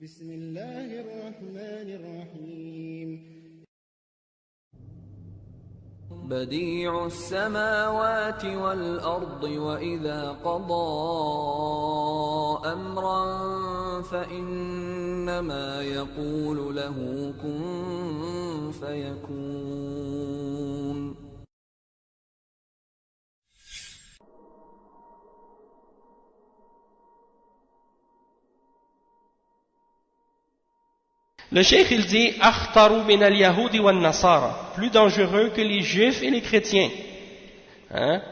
بسم الله الرحمن الرحيم بديع السماوات والأرض وإذا قضى أمرا فإنما يقول له كن فيكون. Le cheikh il dit akhtaru min al-yahudi wa nasara, plus dangereux que les juifs et les chrétiens. Hein?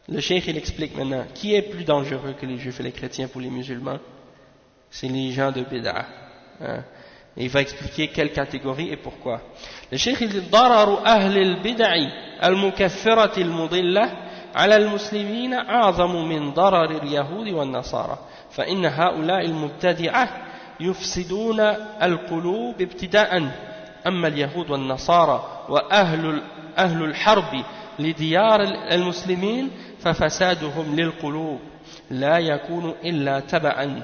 Le cheikh il explique maintenant qui est plus dangereux que les juifs et les chrétiens pour les musulmans. C'est les gens de bid'ah. Hein? Et il va expliquer quelle catégorie et pourquoi. Le cheikh il dit dararu ahli al-bid'i al-mukaffirati al-mudillah ala al-muslimina a'zamu min darari al-yahudi wa nasara fa inna ha'ula'i al-mubtadi'ah يفسدون القلوب ابتداء أما اليهود والنصارى وأهل الحرب لديار المسلمين ففسادهم للقلوب لا يكون إلا تبعا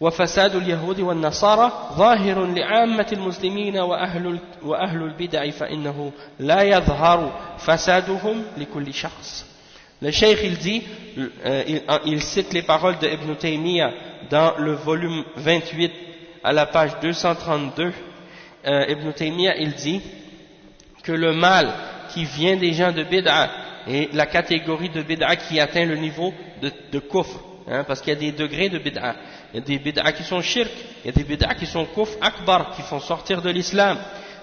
وفساد اليهود والنصارى ظاهر لعامة المسلمين وأهل البدع فإنه لا يظهر فسادهم لكل شخص. Le cheikh il dit, il cite les paroles de Ibn Taymiyyah dans le volume 28 à la page 232. Ibn Taymiyyah il dit que le mal qui vient des gens de bid'a est la catégorie de bid'a qui atteint le niveau de kufr, hein, parce qu'il y a des degrés de bid'a. Il y a des bid'a qui sont shirk, il y a des bid'a qui sont kufr akbar, qui font sortir de l'islam,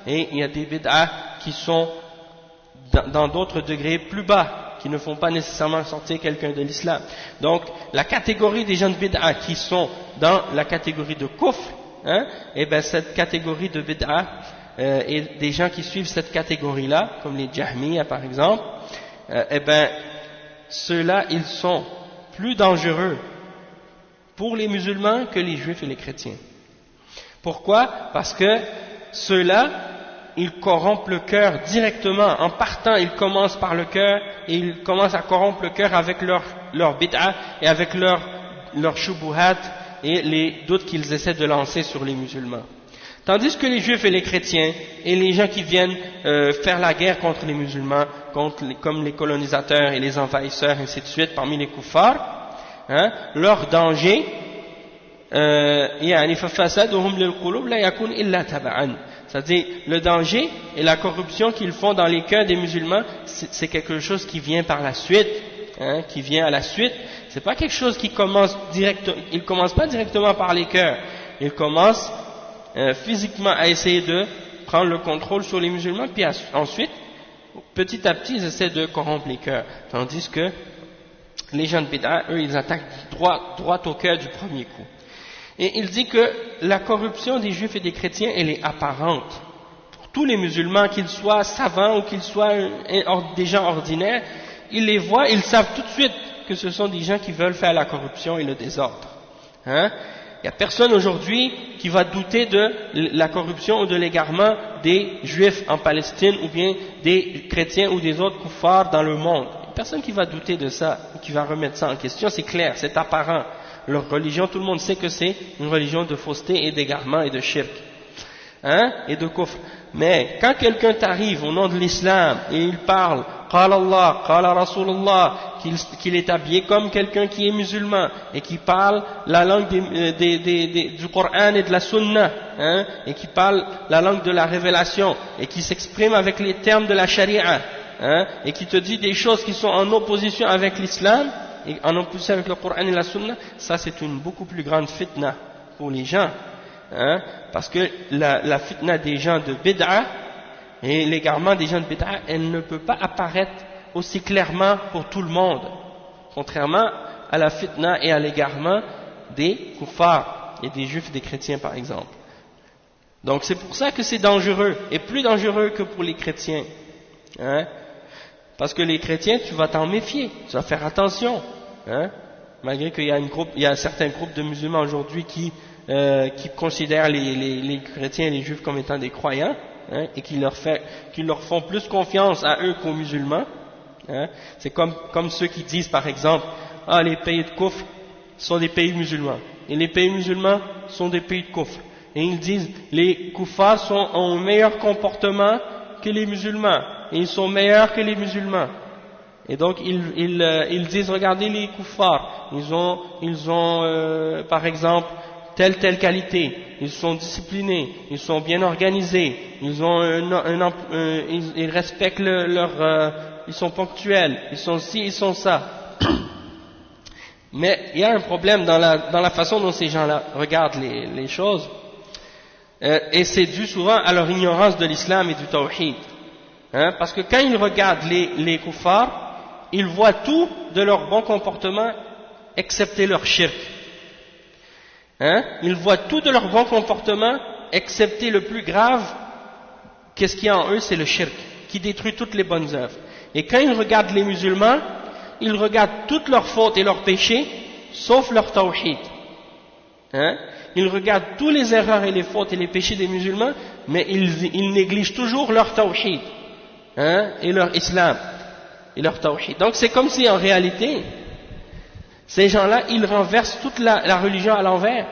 et il y a des bid'a qui sont dans d'autres degrés plus bas, qui ne font pas nécessairement sortir quelqu'un de l'islam. Donc, la catégorie des gens de bid'a qui sont dans la catégorie de kufr, hein, et bien cette catégorie de bid'a, et des gens qui suivent cette catégorie-là, comme les Jahmiyyah par exemple, et bien ceux-là, ils sont plus dangereux pour les musulmans que les juifs et les chrétiens. Pourquoi? Parce que ceux-là, ils corrompent le cœur directement. En partant, ils commencent par le cœur et ils commencent à corrompre le cœur avec leur bid'a et avec leur shubuhat et les doutes qu'ils essaient de lancer sur les musulmans. Tandis que les juifs et les chrétiens et les gens qui viennent faire la guerre contre les musulmans, comme les colonisateurs et les envahisseurs, ainsi de suite, parmi les kuffars, hein, leur danger, c'est-à-dire le danger et la corruption qu'ils font dans les cœurs des musulmans, c'est quelque chose qui vient par la suite, hein, qui vient à la suite. C'est pas quelque chose qui commence il commence pas directement par les cœurs. Il commence physiquement à essayer de prendre le contrôle sur les musulmans, puis ensuite, petit à petit, ils essaient de corrompre les cœurs. Tandis que les gens de bid'a, eux, ils attaquent droit au cœur du premier coup. Et il dit que la corruption des juifs et des chrétiens, elle est apparente. Pour tous les musulmans, qu'ils soient savants ou qu'ils soient des gens ordinaires, ils les voient, ils savent tout de suite que ce sont des gens qui veulent faire la corruption et le désordre. Hein? Il n'y a personne aujourd'hui qui va douter de la corruption ou de l'égarement des juifs en Palestine ou bien des chrétiens ou des autres kuffars dans le monde. Il n'y a personne qui va douter de ça, qui va remettre ça en question, c'est clair, c'est apparent. Leur religion, tout le monde sait que c'est une religion de fausseté et d'égarement et de shirk, hein, et de kufr. Mais quand quelqu'un t'arrive au nom de l'islam et il parle qala Allah, qala Rasulullah, qu'il est habillé comme quelqu'un qui est musulman et qui parle la langue du Coran et de la Sunna, hein, et qui parle la langue de la révélation et qui s'exprime avec les termes de la charia, hein, et qui te dit des choses qui sont en opposition avec l'islam et en opposition avec le Coran et la Sunna, ça c'est une beaucoup plus grande fitna pour les gens, hein, parce que la fitna des gens de bid'a et l'égarement des gens de bid'a, elle ne peut pas apparaître aussi clairement pour tout le monde, contrairement à la fitna et à l'égarement des kuffars et des juifs et des chrétiens par exemple. Donc c'est pour ça que c'est dangereux, et plus dangereux que pour les chrétiens, hein, parce que les chrétiens, tu vas t'en méfier, tu vas faire attention, hein, malgré qu'il y a certains groupes de musulmans aujourd'hui qui considèrent les chrétiens et les juifs comme étant des croyants, hein, et qui leur font plus confiance à eux qu'aux musulmans, hein. C'est comme ceux qui disent par exemple, les pays de kufr sont des pays musulmans, et les pays musulmans sont des pays de kufr. Et ils disent, les kuffars ont un meilleur comportement que les musulmans. Et ils sont meilleurs que les musulmans. Et donc ils disent, regardez les kuffars, ils ont par exemple telle qualité, ils sont disciplinés, ils sont bien organisés, ils respectent ils sont ponctuels, ils sont ci, ils sont ça. Mais il y a un problème dans la façon dont ces gens-là regardent les choses, et c'est dû souvent à leur ignorance de l'islam et du tawhid. Parce que quand ils regardent les kuffars, ils voient tout de leur bon comportement excepté leur shirk. Ils voient tout de leur bon comportement excepté le plus grave. Qu'est-ce qu'il y a en eux? C'est le shirk qui détruit toutes les bonnes œuvres. Et quand ils regardent les musulmans, ils regardent toutes leurs fautes et leurs péchés sauf leur tawhid. Ils regardent tous les erreurs et les fautes et les péchés des musulmans, mais ils négligent toujours leur tawhid et leur islam et leur tawhid. Donc c'est comme si en réalité ces gens-là, ils renversent toute la religion à l'envers.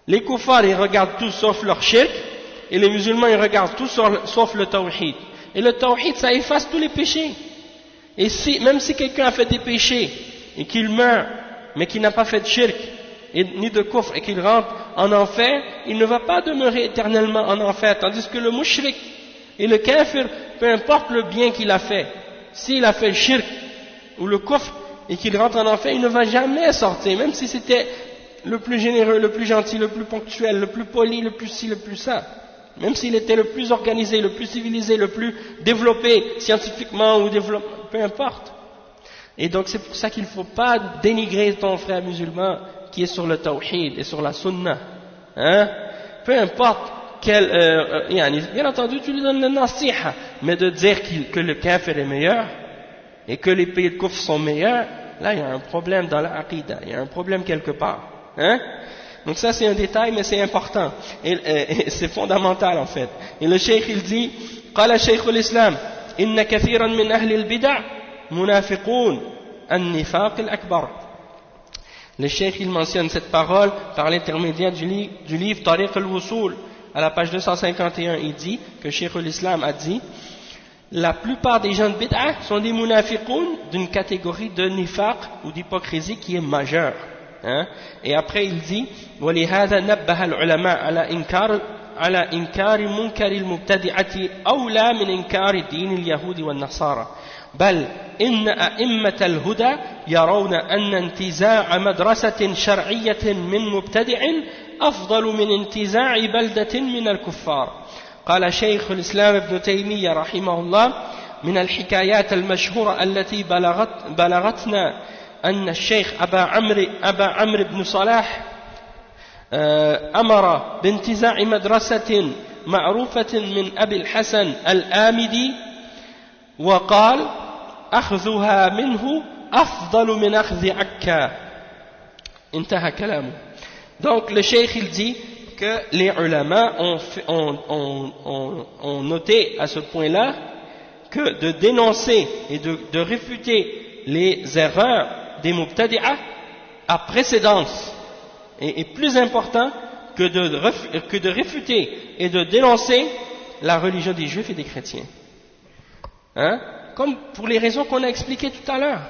Les kuffars, ils regardent tout sauf leur shirk, et les musulmans, ils regardent tout sauf le tawhid. Et le tawhid, ça efface tous les péchés. Et même si quelqu'un a fait des péchés, et qu'il meurt, mais qu'il n'a pas fait de shirk, ni de kufr, et qu'il rentre en enfer, il ne va pas demeurer éternellement en enfer. Tandis que le mushrik et le kafir, peu importe le bien qu'il a fait, s'il a fait le shirk ou le kufr, et qu'il rentre en enfer, il ne va jamais sortir, même si c'était le plus généreux, le plus gentil, le plus ponctuel, le plus poli, le plus ci, le plus ça. Même s'il était le plus organisé, le plus civilisé, le plus développé scientifiquement ou peu importe. Et donc c'est pour ça qu'il ne faut pas dénigrer ton frère musulman qui est sur le tawhid et sur la sunnah. Peu importe bien entendu tu lui donnes le nasiha, mais de dire que le kafir est meilleur et que les pays de kufr sont meilleurs, là il y a un problème dans la aqidah, il y a un problème quelque part. Donc ça c'est un détail mais c'est important et c'est fondamental en fait. Et le cheikh il dit قال شيخ الإسلام إن كثيرا من أهل البدع منافقون النفاق الأكبر. Le cheikh il mentionne cette parole par l'intermédiaire du livre Tariq al-Wusul à la page 251. Il dit que Cheikh al-Islam a dit la plupart des gens de bid'ah sont des munafiqoun d'une catégorie de nifaq ou d'hypocrisie qui est majeure. Et après il dit وَلِهَذَا نَبَّهَ الْعُلَمَاء على إنكار منكر المبتدعة أولى من إنكار دين اليهود والنصارى بل إن أئمة الهدى يرون أن انتزاع مدرسة شرعية من مبتدع أفضل من انتزاع بلدة من الكفار. قال شيخ الإسلام ابن تيمية رحمه الله من الحكايات المشهورة التي بلغتنا أن الشيخ أبا عمرو بن صلاح أمر بانتزاع مدرسة معروفة من أبي الحسن الآمدي وقال أخذها منه أفضل من أخذ عكا. انتهى كلامه. Donc le cheikh il dit que les ulama ont noté à ce point-là que de dénoncer et de réfuter les erreurs des mubtadi'ah à précédence est plus important que de réfuter et de dénoncer la religion des juifs et des chrétiens. Comme pour les raisons qu'on a expliquées tout à l'heure,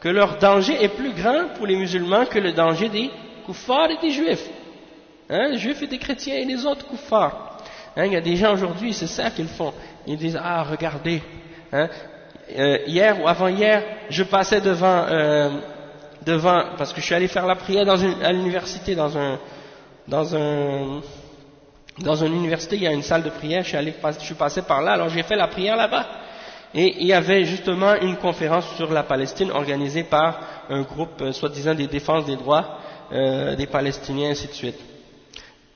que leur danger est plus grand pour les musulmans que le danger des kuffars et des juifs. Les juifs et des chrétiens et les autres kuffars. Il y a des gens aujourd'hui, c'est ça qu'ils font. Ils disent, ah regardez, hier ou avant-hier, je passais devant, parce que je suis allé faire la prière à l'université, dans une université, il y a une salle de prière, je suis passé par là, alors j'ai fait la prière là-bas. Et il y avait justement une conférence sur la Palestine organisée par un groupe, soi-disant des défenses des droits des Palestiniens, ainsi de suite.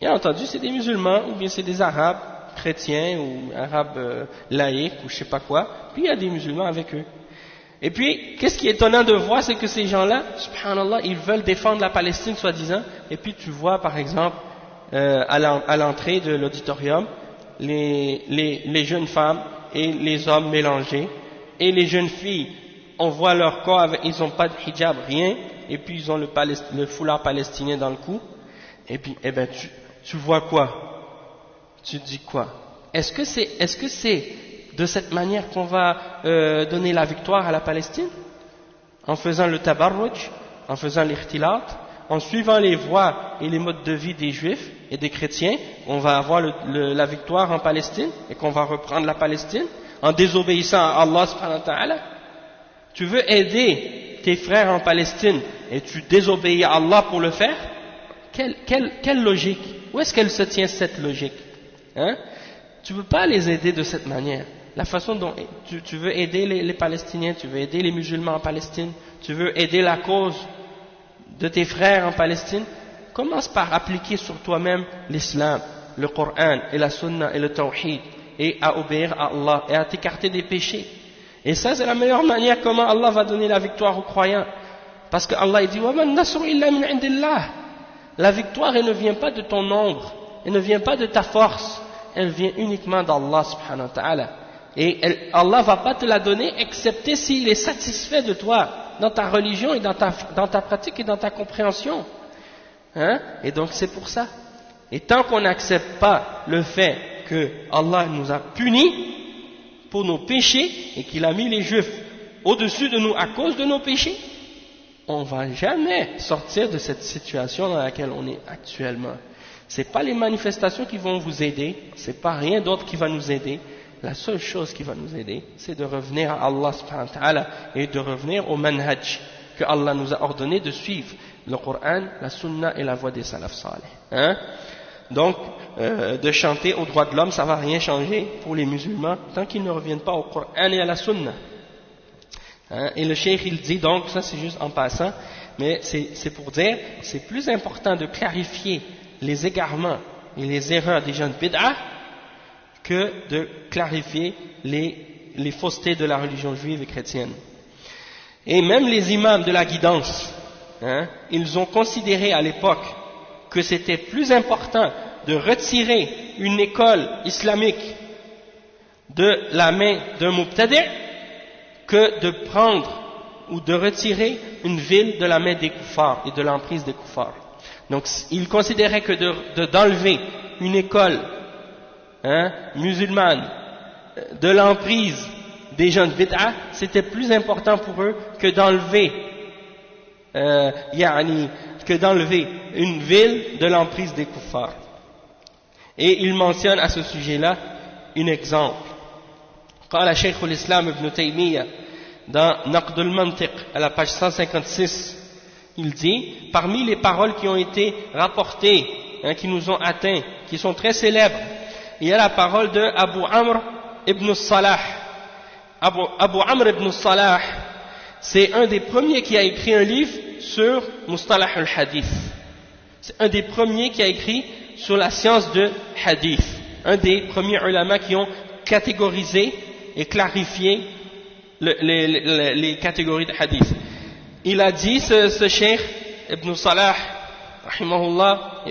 Bien entendu, c'est des musulmans, ou bien c'est des arabes chrétiens, ou arabes laïcs, ou je sais pas quoi, puis il y a des musulmans avec eux. Et puis, qu'est-ce qui est étonnant de voir, c'est que ces gens-là, subhanallah, ils veulent défendre la Palestine, soi-disant, et puis tu vois, par exemple, à l'entrée de l'auditorium, les jeunes femmes et les hommes mélangés, et les jeunes filles, on voit leur corps, ils n'ont pas de hijab, rien, et puis ils ont le foulard palestinien dans le cou, Et puis, eh ben, tu vois quoi? Tu dis quoi? Est-ce que c'est de cette manière qu'on va donner la victoire à la Palestine? En faisant le tabarruj, en faisant l'ikhtilat, en suivant les voies et les modes de vie des juifs et des chrétiens, on va avoir la victoire en Palestine et qu'on va reprendre la Palestine en désobéissant à Allah subhanahu wa ta'ala. Tu veux aider tes frères en Palestine et tu désobéis à Allah pour le faire? Quelle logique? Où est-ce qu'elle se tient cette logique? Hein? Tu ne veux pas les aider de cette manière. La façon dont tu veux aider les Palestiniens, tu veux aider les musulmans en Palestine, tu veux aider la cause de tes frères en Palestine, commence par appliquer sur toi-même l'islam, le Coran et la sunna et le tawhid, et à obéir à Allah et à t'écarter des péchés. Et ça, c'est la meilleure manière comment Allah va donner la victoire aux croyants. Parce que Allah dit وَمَا النَّصْرُ إِلَّا مِنْ عِنْدِ اللَّهِ. La victoire, elle ne vient pas de ton nombre, elle ne vient pas de ta force, elle vient uniquement d'Allah subhanahu wa ta'ala. Et Allah va pas te la donner excepté s'il est satisfait de toi dans ta religion et dans ta pratique et dans ta compréhension. Hein? Et donc c'est pour ça. Et tant qu'on n'accepte pas le fait que Allah nous a punis pour nos péchés et qu'il a mis les Juifs au-dessus de nous à cause de nos péchés, on ne va jamais sortir de cette situation dans laquelle on est actuellement. Ce n'est pas les manifestations qui vont vous aider, ce n'est pas rien d'autre qui va nous aider. La seule chose qui va nous aider, c'est de revenir à Allah subhanahu wa ta'ala et de revenir au manhaj que Allah nous a ordonné de suivre, le Coran, la sunna et la voie des salaf salih. Hein? Donc, de chanter aux droits de l'homme, ça ne va rien changer pour les musulmans tant qu'ils ne reviennent pas au Coran et à la sunna. Hein? Et le cheikh il dit donc, ça c'est juste en passant, mais c'est pour dire, c'est plus important de clarifier les égarements et les erreurs des gens de bid'ah que de clarifier les faussetés de la religion juive et chrétienne. Et même les imams de la guidance, hein, ils ont considéré à l'époque que c'était plus important de retirer une école islamique de la main d'un mubtadi' que de prendre ou de retirer une ville de la main des kuffars et de l'emprise des kuffars. Donc ils considéraient que d'enlever une école musulmane de l'emprise des gens de bid'ah, c'était plus important pour eux que d'enlever une ville de l'emprise des kuffars. Et il mentionne à ce sujet-là un exemple. قال شيخ الإسلام ابن تيمية dans Naqd al-Mantiq à la page 156, il dit, parmi les paroles qui ont été rapportées, qui nous ont atteints, qui sont très célèbres, il y a la parole de Abu Amr ibn Salah. Abu Amr ibn Salah, c'est un des premiers qui a écrit un livre sur Mustalah al-Hadith. C'est un des premiers qui a écrit sur la science de Hadith. Un des premiers ulama qui ont catégorisé et clarifié les catégories de Hadith. Il a dit, ce cheikh ibn Salah, rahimahullah,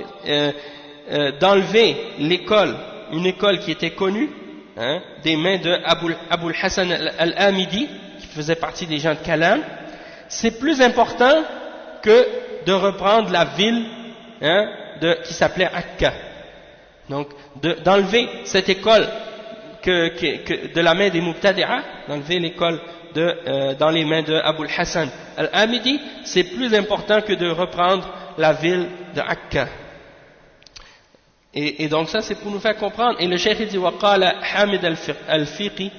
d'enlever l'école, une école qui était connue, des mains de Abu al-Hassan al-Amidi, qui faisait partie des gens de Kalam, c'est plus important que de reprendre la ville qui s'appelait Akka. Donc, d'enlever cette école de la main des Mubtadi'a, d'enlever l'école dans les mains de Abu al-Hassan al-Amidi, c'est plus important que de reprendre la ville de Akka. Et donc ça c'est pour nous faire comprendre. Et le cheikh dit waqala Hamid al-Fiqi,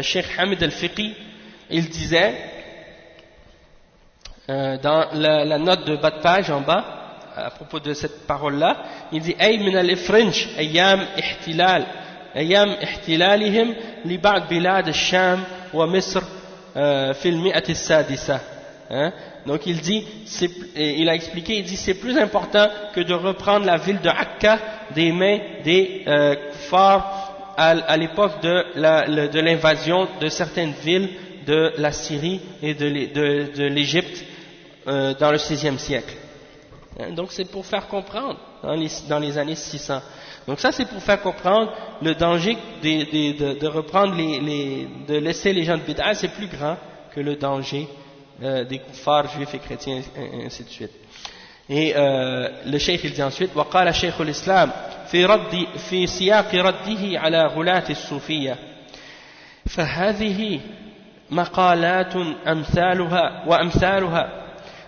Cheikh Hamid al-Fiqi, il disait dans la note de bas de page en bas à propos de cette parole là, il dit ay min al-ifrinj ayyam ihtilalihim li ba'd bilad al-Sham wa Misr fi al-mi'at as-sadisa. Donc il dit, il a expliqué, il dit c'est plus important que de reprendre la ville de Akka des mains des kuffars à l'époque de l'invasion de certaines villes de la Syrie et de l'Égypte dans le 6e siècle. Donc c'est pour faire comprendre dans les années 600. Donc ça c'est pour faire comprendre le danger de reprendre de laisser les gens de bid'ah, c'est plus grand que le danger des kuffars juifs et chrétiens, et ainsi de suite. Et le cheikh il dit ensuite وقال شيخ الإسلام في سياق رده على غلاة الصوفية فهذه مقالات وأمثالها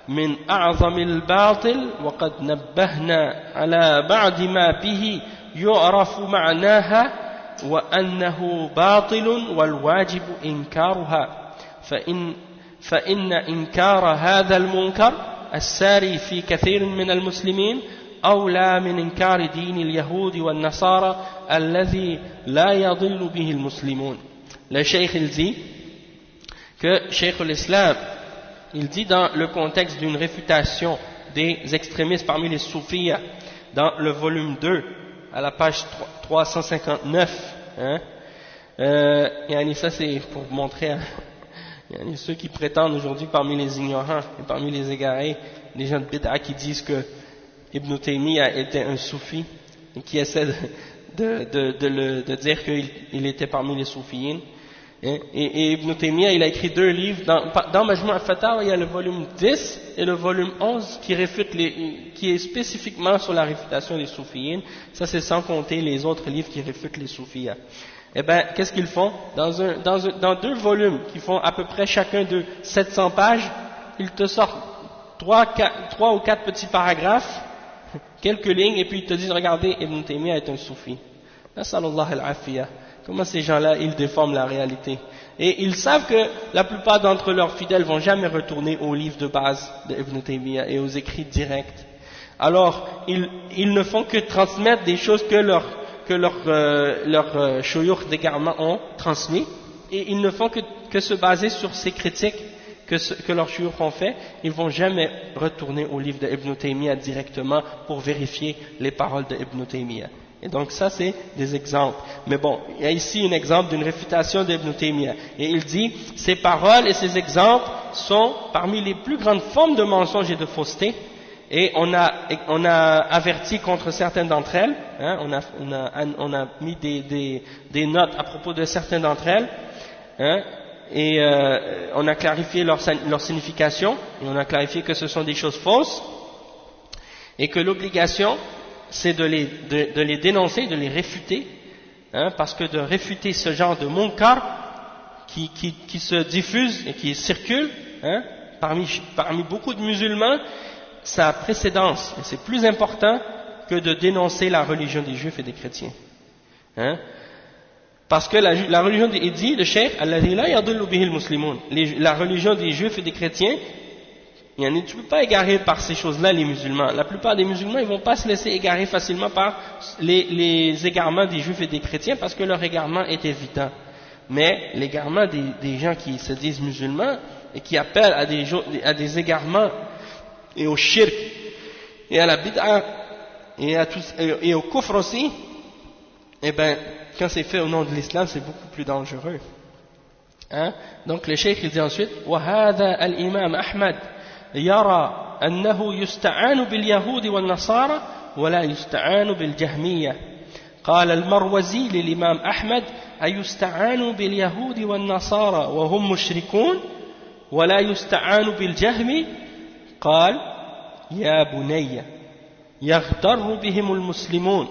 من أعظم الباطل وقد نبهنا على بعض ما به يعرف معناها وأنه باطل والواجب إنكارها فإن إنكار هذا المنكر الساري في كثير من المسلمين أولى من إنكار دين اليهود والنصارى الذي لا يضل به المسلمون. Le cheikh il dit que Cheikh l'Islam il dit dans le contexte d'une réfutation des extrémistes parmi les soufis dans le volume 2 à la page 359 et ça c'est pour montrer ceux qui prétendent aujourd'hui parmi les ignorants et parmi les égarés, les gens de bid'a qui disent que Ibn Taymiyyah était un soufi et qui essaient de dire qu'il était parmi les soufiyines. Et Ibn Taymiyyah il a écrit 2 livres dans Majmu' al-Fatawa, il y a le volume 10 et le volume 11 qui est spécifiquement sur la réfutation des soufiyines. Ça c'est sans compter les autres livres qui réfutent les soufiyas. Eh bien, qu'est-ce qu'ils font? Dans 2 volumes qui font à peu près chacun de 700 pages, ils te sortent 3 ou 4 petits paragraphes, quelques lignes, et puis ils te disent, regardez, Ibn Taymiyyah est un soufi. Nasallallahu al-afiyah. Comment ces gens-là, ils déforment la réalité. Et ils savent que la plupart d'entre leurs fidèles vont jamais retourner aux livres de base de Ibn Taymiyyah et aux écrits directs. Alors, ils ne font que transmettre des choses que leurs shuyukh d'égarement ont transmis, et ils ne font que se baser sur ces critiques que leurs shuyukh ont fait. Ils ne vont jamais retourner au livre de Ibn Taymiyyah directement pour vérifier les paroles de Ibn Taymiyyah. Et donc ça c'est des exemples. Mais bon, il y a ici un exemple d'une réfutation d'Ibn Taymiyyah. Et il dit, ces paroles et ces exemples sont parmi les plus grandes formes de mensonges et de fausseté. Et on a averti contre certaines d'entre elles, on a mis des notes à propos de certaines d'entre elles, et on a clarifié leur signification, et on a clarifié que ce sont des choses fausses, et que l'obligation c'est de les dénoncer, de les réfuter, parce que de réfuter ce genre de munkar qui se diffuse et qui circule parmi beaucoup de musulmans, ça a précédence, et c'est plus important que de dénoncer la religion des juifs et des chrétiens. Parce que la religion il dit, le cheikh, la religion des juifs et des chrétiens, tu ne peux pas égarer par ces choses-là les musulmans. La plupart des musulmans, ils ne vont pas se laisser égarer facilement par les égarements des juifs et des chrétiens, parce que leur égarement est évident. Mais l'égarement des gens qui se disent musulmans et qui appellent à des égarements et au shirk et à la bid'a et au kufr aussi, eh bien, quand c'est fait au nom de l'islam, c'est beaucoup plus dangereux. Donc le cheikh il dit ensuite, وَهَذَا الْإِمَامَ أَحْمَدْ يرى أنه يستعان باليهود والنصارى ولا يستعان بالجهمية. قال المروزي للإمام أحمد أيستعان باليهود والنصارى وهم مشركون ولا يستعان بالجهم؟ قال يا بني يغتر بهم المسلمون.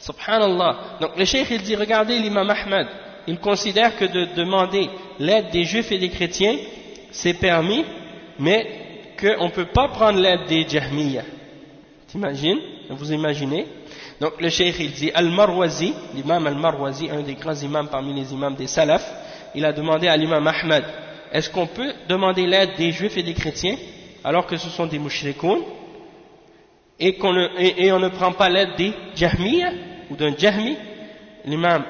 Subhanallah. Donc le cheikh il dit, regardez l'imam Ahmad, il considère que de demander l'aide des juifs et des chrétiens c'est permis, mais qu'on ne peut pas prendre l'aide des Jahmiyyah. T'imagines? Vous imaginez? Donc le cheikh il dit, Al-Marwazi, l'imam Al-Marwazi, un des grands imams parmi les imams des Salaf, il a demandé à l'imam Ahmad, est-ce qu'on peut demander l'aide des juifs et des chrétiens alors que ce sont des mushrikoun, et on ne prend pas l'aide des Jahmiyyah ou d'un Jahmi? L'imam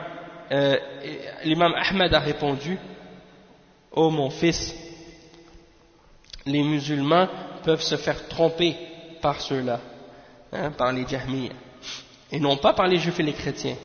Ahmad a répondu, oh mon fils, les musulmans peuvent se faire tromper par ceux-là, par les Jahmiyyah, et non pas par les juifs et les chrétiens.